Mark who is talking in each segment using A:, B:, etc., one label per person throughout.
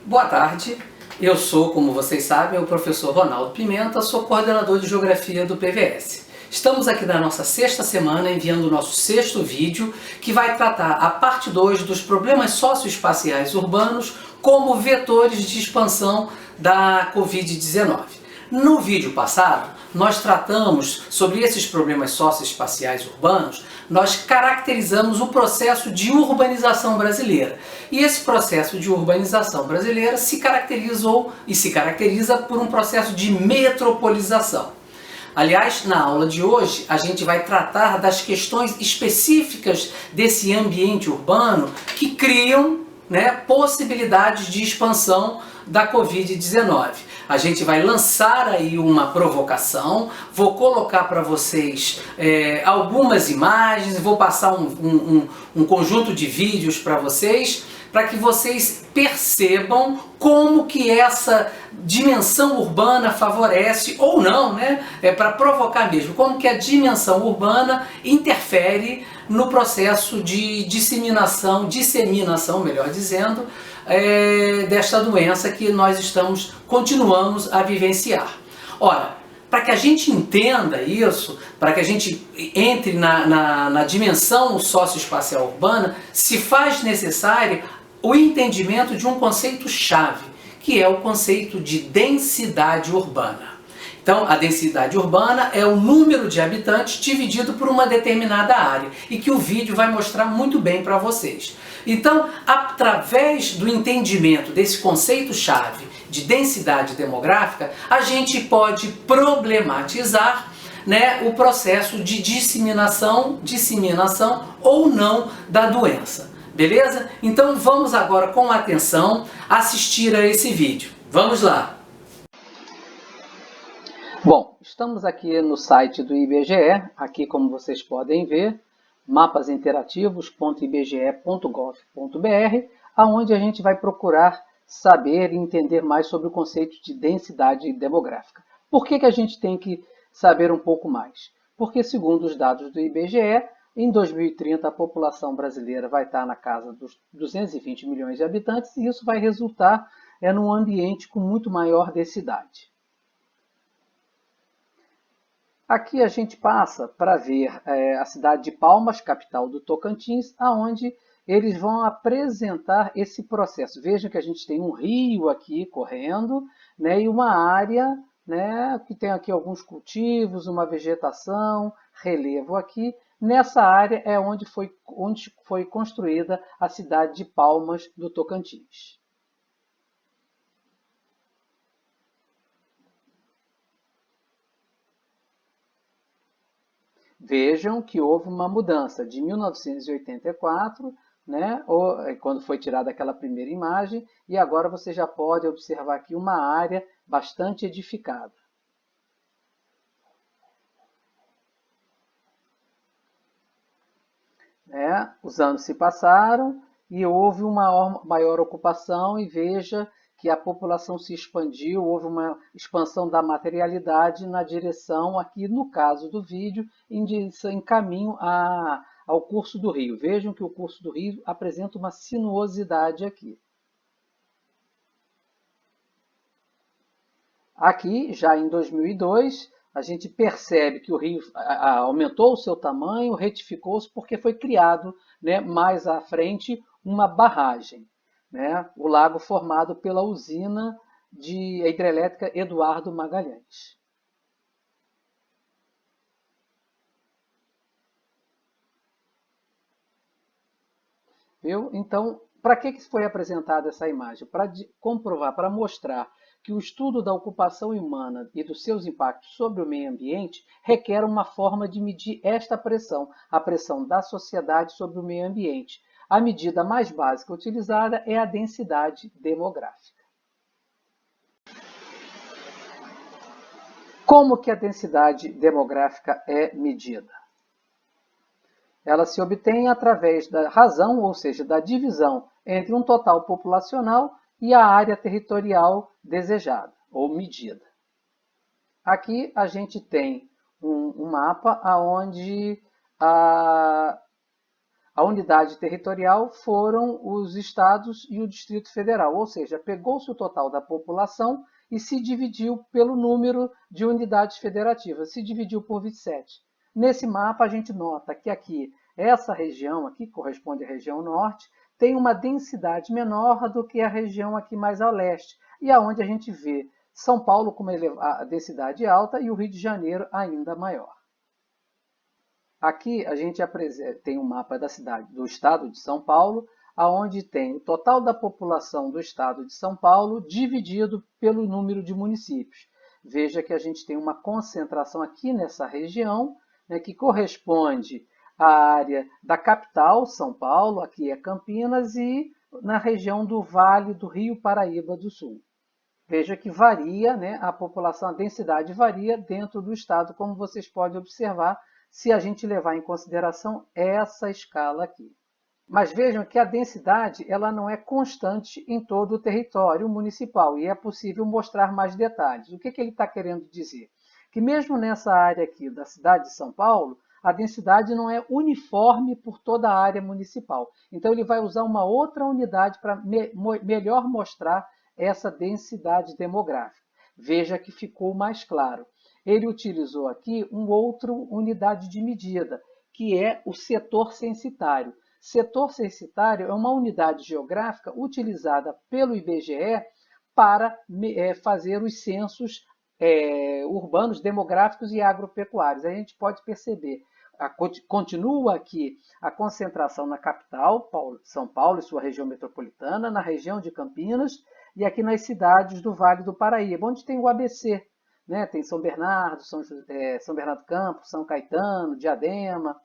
A: Boa tarde, eu sou, como vocês sabem, o professor Ronaldo Pimenta, sou coordenador de Geografia do PVS. Estamos aqui na nossa sexta semana enviando o nosso sexto vídeo, que vai tratar a parte 2 dos problemas socioespaciais urbanos como vetores de expansão da Covid-19. No vídeo passado, nós tratamos sobre esses problemas socioespaciais urbanos, nós caracterizamos o processo de urbanização brasileira. E esse processo de urbanização brasileira se caracterizou e se caracteriza por um processo de metropolização. Aliás, na aula de hoje, a gente vai tratar das questões específicas desse ambiente urbano que criam, possibilidades de expansão da Covid-19. A gente vai lançar aí uma provocação, vou colocar para vocês algumas imagens, vou passar um conjunto de vídeos para vocês que vocês percebam como que essa dimensão urbana favorece, ou não, para provocar mesmo, como que a dimensão urbana interfere no processo de disseminação, melhor dizendo, desta doença que nós continuamos a vivenciar. Ora, para que a gente entenda isso, para que a gente entre na dimensão socioespacial urbana, se faz necessário o entendimento de um conceito-chave, que é o conceito de densidade urbana. Então, a densidade urbana é o número de habitantes dividido por uma determinada área, e que o vídeo vai mostrar muito bem para vocês. Então, através do entendimento desse conceito-chave de densidade demográfica, a gente pode problematizar o processo de disseminação ou não da doença. Beleza? Então vamos agora com atenção assistir a esse vídeo. Vamos lá! Bom, estamos aqui no site do IBGE, aqui como vocês podem ver, mapasinterativos.ibge.gov.br, aonde a gente vai procurar saber e entender mais sobre o conceito de densidade demográfica. Por que a gente tem que saber um pouco mais? Porque, segundo os dados do IBGE, em 2030 a população brasileira vai estar na casa dos 220 milhões de habitantes e isso vai resultar num ambiente com muito maior densidade. Aqui a gente passa para ver a cidade de Palmas, capital do Tocantins, aonde eles vão apresentar esse processo. Vejam que a gente tem um rio aqui correndo, e uma área que tem aqui alguns cultivos, uma vegetação, relevo aqui. Nessa área é onde foi construída a cidade de Palmas do Tocantins. Vejam que houve uma mudança de 1984, quando foi tirada aquela primeira imagem, e agora você já pode observar aqui uma área bastante edificada. Os anos se passaram e houve uma maior ocupação, e veja que a população se expandiu, houve uma expansão da materialidade na direção, aqui no caso do vídeo, em caminho ao curso do rio. Vejam que o curso do rio apresenta uma sinuosidade aqui. Aqui, já em 2002, a gente percebe que o rio aumentou o seu tamanho, retificou-se, porque foi criado mais à frente uma barragem. O lago formado pela usina de hidrelétrica Eduardo Magalhães. Viu? Então, para que foi apresentada essa imagem? Para comprovar, para mostrar que o estudo da ocupação humana e dos seus impactos sobre o meio ambiente requer uma forma de medir esta pressão, a pressão da sociedade sobre o meio ambiente. A medida mais básica utilizada é a densidade demográfica. Como que a densidade demográfica é medida? Ela se obtém através da razão, ou seja, da divisão entre um total populacional e a área territorial desejada ou medida. Aqui a gente tem um mapa onde A unidade territorial foram os estados e o Distrito Federal, ou seja, pegou-se o total da população e se dividiu pelo número de unidades federativas, se dividiu por 27. Nesse mapa a gente nota que aqui, essa região aqui, que corresponde à região norte, tem uma densidade menor do que a região aqui mais a leste, e aonde a gente vê São Paulo com uma densidade alta e o Rio de Janeiro ainda maior. Aqui a gente tem um mapa da cidade, do estado de São Paulo, onde tem o total da população do estado de São Paulo dividido pelo número de municípios. Veja que a gente tem uma concentração aqui nessa região, né, que corresponde à área da capital, São Paulo, aqui é Campinas, e na região do Vale do Rio Paraíba do Sul. Veja que varia, né, a população, a densidade varia dentro do estado, como vocês podem observar, se a gente levar em consideração essa escala aqui. Mas vejam que a densidade ela não é constante em todo o território municipal e é possível mostrar mais detalhes. O que ele está querendo dizer? Que mesmo nessa área aqui da cidade de São Paulo, a densidade não é uniforme por toda a área municipal. Então ele vai usar uma outra unidade para melhor mostrar essa densidade demográfica. Veja que ficou mais claro. Ele utilizou aqui uma outra unidade de medida, que é o setor censitário. Setor censitário é uma unidade geográfica utilizada pelo IBGE para fazer os censos urbanos, demográficos e agropecuários. A gente pode perceber, continua aqui a concentração na capital, São Paulo e sua região metropolitana, na região de Campinas e aqui nas cidades do Vale do Paraíba, onde tem o ABC. Né? Tem São Bernardo, São Bernardo do Campo, São Caetano, Diadema,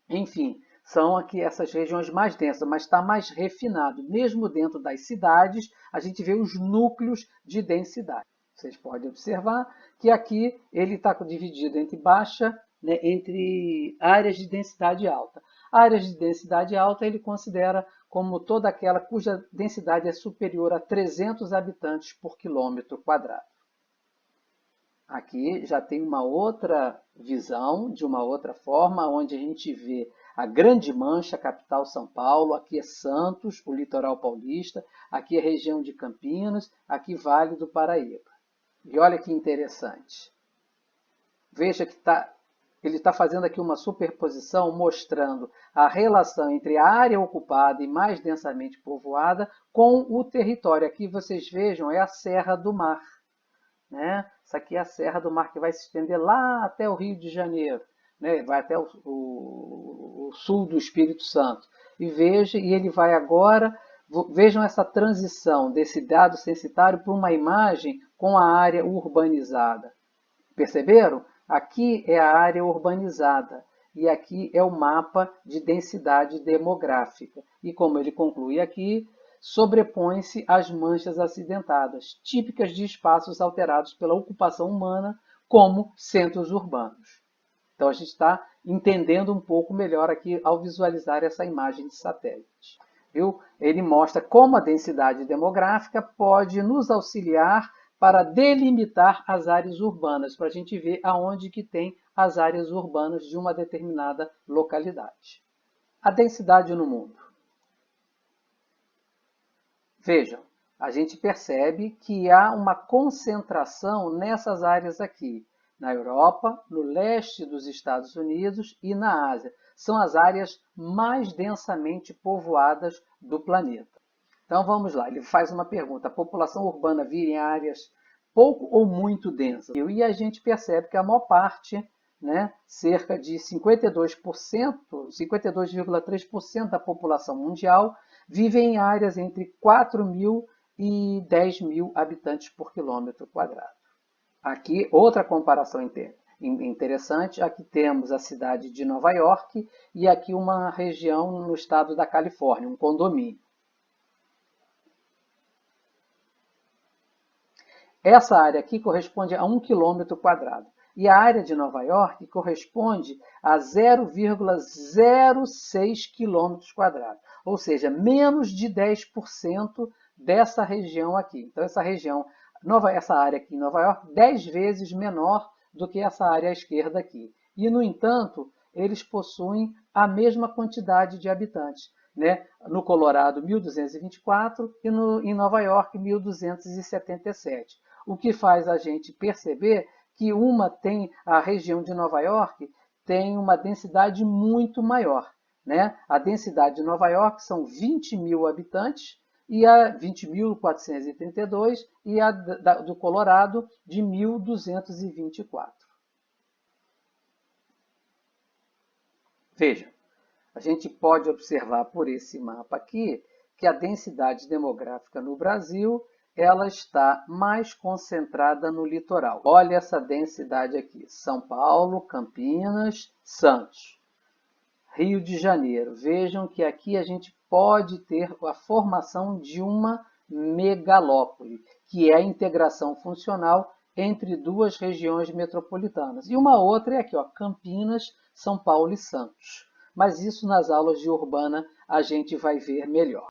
A: enfim, são aqui essas regiões mais densas, mas está mais refinado. Mesmo dentro das cidades, a gente vê os núcleos de densidade. Vocês podem observar que aqui ele está dividido entre baixa, né, entre áreas de densidade alta. Áreas de densidade alta ele considera como toda aquela cuja densidade é superior a 300 habitantes por quilômetro quadrado. Aqui já tem uma outra visão, de uma outra forma, onde a gente vê a Grande Mancha, capital São Paulo, aqui é Santos, o litoral paulista, aqui é região de Campinas, aqui Vale do Paraíba. E olha que interessante. Veja que ele está fazendo aqui uma superposição mostrando a relação entre a área ocupada e mais densamente povoada com o território. Aqui vocês vejam, é a Serra do Mar. Né? Essa aqui é a Serra do Mar que vai se estender lá até o Rio de Janeiro, né? Vai até o sul do Espírito Santo. E ele vai agora, vejam essa transição desse dado censitário para uma imagem com a área urbanizada. Perceberam? Aqui é a área urbanizada e aqui é o mapa de densidade demográfica. E como ele conclui aqui, sobrepõe-se às manchas acidentadas, típicas de espaços alterados pela ocupação humana, como centros urbanos. Então a gente está entendendo um pouco melhor aqui ao visualizar essa imagem de satélite. Viu? Ele mostra como a densidade demográfica pode nos auxiliar para delimitar as áreas urbanas, para a gente ver aonde que tem as áreas urbanas de uma determinada localidade. A densidade no mundo. Vejam, a gente percebe que há uma concentração nessas áreas aqui, na Europa, no leste dos Estados Unidos e na Ásia. São as áreas mais densamente povoadas do planeta. Então vamos lá, ele faz uma pergunta: a população urbana vive em áreas pouco ou muito densas? E a gente percebe que a maior parte, né, cerca de 52%, 52,3% da população mundial vive em áreas entre 4.000 e 10.000 habitantes por quilômetro quadrado. Aqui, outra comparação interessante, aqui temos a cidade de Nova York e aqui uma região no estado da Califórnia, um condomínio. Essa área aqui corresponde a 1 quilômetro quadrado. E a área de Nova York corresponde a 0,06 quilômetros quadrados. Ou seja, menos de 10% dessa região aqui. Então, essa área aqui em Nova York, 10 vezes menor do que essa área à esquerda aqui. E, no entanto, eles possuem a mesma quantidade de habitantes, né? No Colorado, 1.224 e em Nova York, 1.277. O que faz a gente perceber que a região de Nova York tem uma densidade muito maior, né? A densidade de Nova York são 20.000 habitantes, e a 20.432 e a do Colorado de 1.224. Veja, a gente pode observar por esse mapa aqui que a densidade demográfica no Brasil ela está mais concentrada no litoral. Olha essa densidade aqui: São Paulo, Campinas, Santos, Rio de Janeiro. Vejam que aqui a gente pode ter a formação de uma megalópole, que é a integração funcional entre duas regiões metropolitanas. E uma outra é aqui, ó, Campinas, São Paulo e Santos. Mas isso nas aulas de urbana a gente vai ver melhor.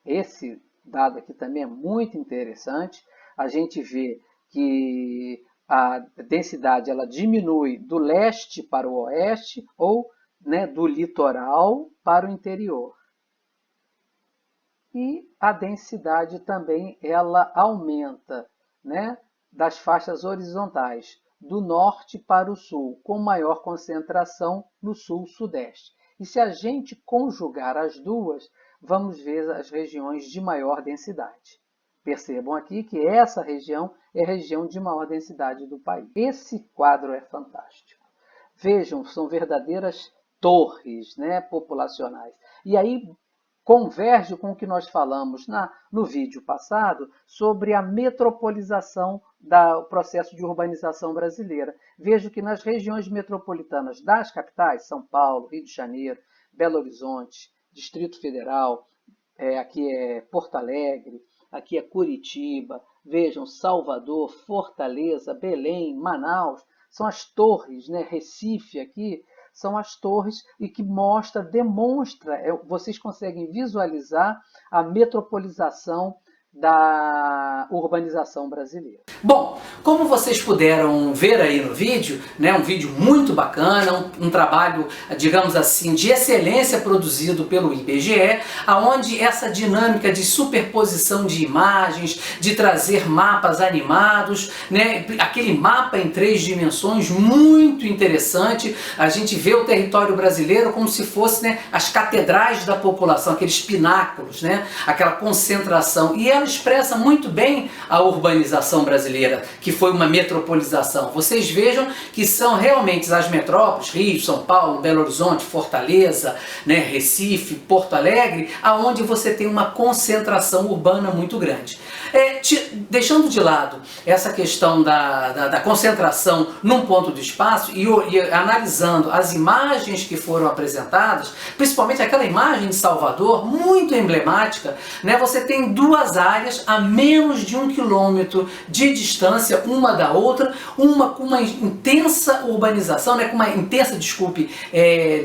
A: Esse dado aqui também é muito interessante. A gente vê que a densidade ela diminui do leste para o oeste ou, né, do litoral para o interior. E a densidade também ela aumenta, né, das faixas horizontais, do norte para o sul, com maior concentração no sul-sudeste. E se a gente conjugar as duas, vamos ver as regiões de maior densidade. Percebam aqui que essa região é a região de maior densidade do país. Esse quadro é fantástico. Vejam, são verdadeiras torres, né, populacionais. E aí converge com o que nós falamos no vídeo passado sobre a metropolização do processo de urbanização brasileira. Vejo que nas regiões metropolitanas das capitais, São Paulo, Rio de Janeiro, Belo Horizonte, Distrito Federal, aqui é Porto Alegre, aqui é Curitiba, vejam, Salvador, Fortaleza, Belém, Manaus, são as torres, né? Recife aqui, são as torres e que demonstra, vocês conseguem visualizar a metropolização da urbanização brasileira. Bom, como vocês puderam ver aí no vídeo, né, um vídeo muito bacana, um trabalho, digamos assim, de excelência produzido pelo IBGE, aonde essa dinâmica de superposição de imagens, de trazer mapas animados, né, aquele mapa em 3 dimensões muito interessante. A gente vê o território brasileiro como se fosse, né, as catedrais da população, aqueles pináculos, né, aquela concentração. E ela expressa muito bem a urbanização brasileira, que foi uma metropolização. Vocês vejam que são realmente as metrópoles, Rio, São Paulo, Belo Horizonte, Fortaleza, né, Recife, Porto Alegre, aonde você tem uma concentração urbana muito grande. Deixando de lado essa questão da concentração num ponto do espaço e analisando as imagens que foram apresentadas, principalmente aquela imagem de Salvador, muito emblemática, né, você tem duas áreas a menos de 1 quilômetro de distância uma da outra, uma com uma intensa urbanização, né, com uma intensa,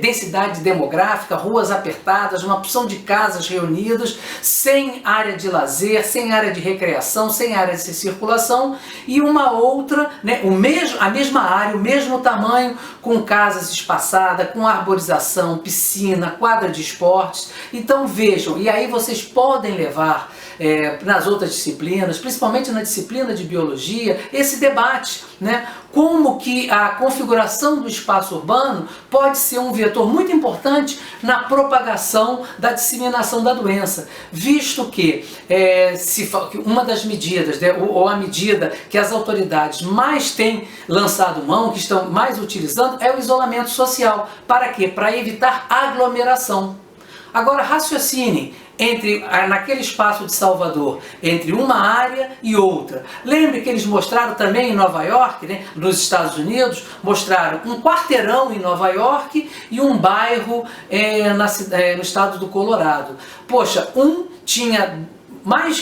A: densidade demográfica, ruas apertadas, uma opção de casas reunidas, sem área de lazer, sem área de recreação, sem área de circulação, e uma outra, né, a mesma área, o mesmo tamanho, com casas espaçadas, com arborização, piscina, quadra de esportes. Então vejam, e aí vocês podem levar nas outras disciplinas, principalmente na disciplina de biologia, esse debate, né? Como que a configuração do espaço urbano pode ser um vetor muito importante na propagação da disseminação da doença, visto que uma das medidas, né, ou a medida que as autoridades mais têm lançado mão, que estão mais utilizando, é o isolamento social. Para quê? Para evitar aglomeração. Agora raciocinem naquele espaço de Salvador, entre uma área e outra. Lembre que eles mostraram também em Nova York, né, nos Estados Unidos, mostraram um quarteirão em Nova York e um bairro no estado do Colorado. Poxa, tinha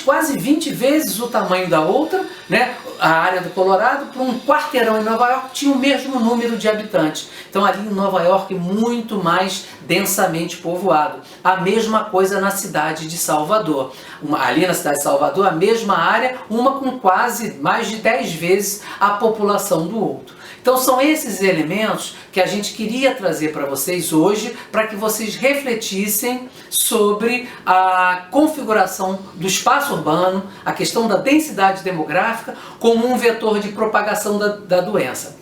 A: quase 20 vezes o tamanho da outra, né? A área do Colorado, para um quarteirão em Nova York, tinha o mesmo número de habitantes. Então ali em Nova York, muito mais densamente povoado. A mesma coisa na cidade de Salvador. Ali na cidade de Salvador, a mesma área, uma com quase mais de 10 vezes a população do outro. Então Então são esses elementos que a gente queria trazer para vocês hoje, para que vocês refletissem sobre a configuração do espaço urbano, a questão da densidade demográfica como um vetor de propagação da doença.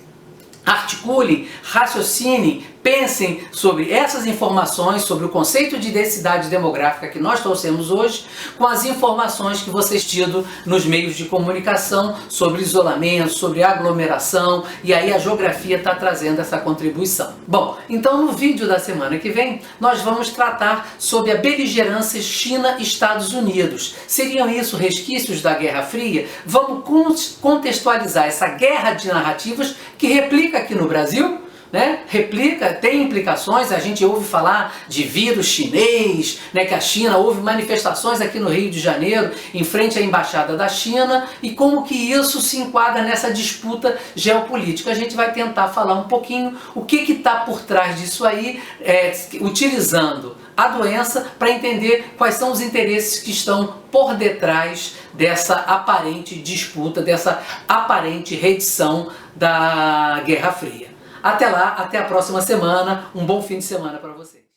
A: Articulem, raciocinem, pensem sobre essas informações, sobre o conceito de densidade demográfica que nós trouxemos hoje, com as informações que vocês tiram nos meios de comunicação sobre isolamento, sobre aglomeração, e aí a geografia está trazendo essa contribuição. Bom, então no vídeo da semana que vem, nós vamos tratar sobre a beligerância China-Estados Unidos. Seriam isso resquícios da Guerra Fria? Vamos contextualizar essa guerra de narrativas que replica aqui no Brasil, né? Replica, tem implicações. A gente ouve falar de vírus chinês, né? Que a China, houve manifestações aqui no Rio de Janeiro em frente à embaixada da China, e como que isso se enquadra nessa disputa geopolítica. A gente vai tentar falar um pouquinho o que está por trás disso aí, utilizando a doença para entender quais são os interesses que estão por detrás dessa aparente disputa, dessa aparente redição da Guerra Fria. Até lá, até a próxima semana, um bom fim de semana para vocês.